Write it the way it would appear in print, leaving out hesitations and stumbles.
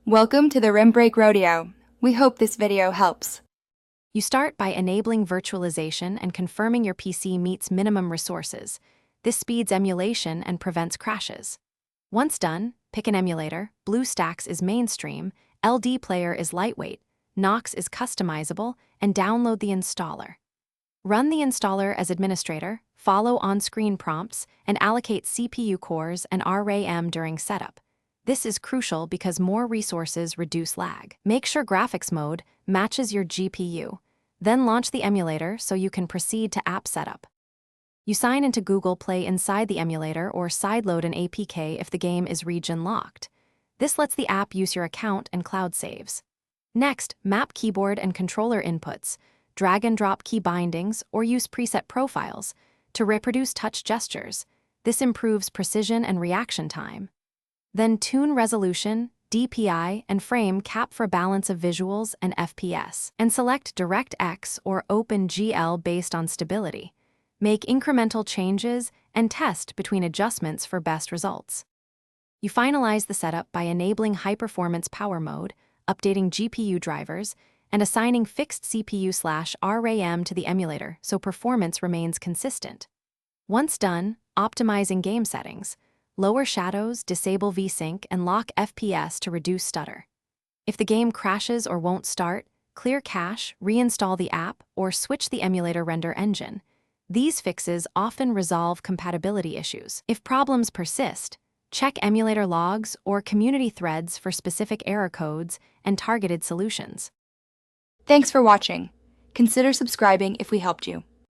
Welcome to the Rim Break Rodeo. We hope this video helps. You start by enabling virtualization and confirming your PC meets minimum resources. This speeds emulation and prevents crashes. Once done, pick an emulator. BlueStacks is mainstream, LD Player is lightweight, Nox is customizable, and download the installer. Run the installer as administrator, follow on-screen prompts, and allocate CPU cores and RAM during setup. This is crucial because more resources reduce lag. Make sure graphics mode matches your GPU. Then launch the emulator so you can proceed to app setup. You sign into Google Play inside the emulator or sideload an APK if the game is region-locked. This lets the app use your account and cloud saves. Next, map keyboard and controller inputs, drag and drop key bindings, or use preset profiles to reproduce touch gestures. This improves precision and reaction time. Then tune resolution, DPI, and frame cap for balance of visuals and FPS, and select DirectX or OpenGL based on stability. Make incremental changes and test between adjustments for best results. You finalize the setup by enabling high-performance power mode, updating GPU drivers, and assigning fixed CPU/RAM to the emulator so performance remains consistent. Once done, optimize in-game settings. Lower shadows, disable VSync, and lock FPS to reduce stutter. If the game crashes or won't start, clear cache, reinstall the app, or switch the emulator render engine. These fixes often resolve compatibility issues. If problems persist, check emulator logs or community threads for specific error codes and targeted solutions. Thanks for watching. Consider subscribing if we helped you.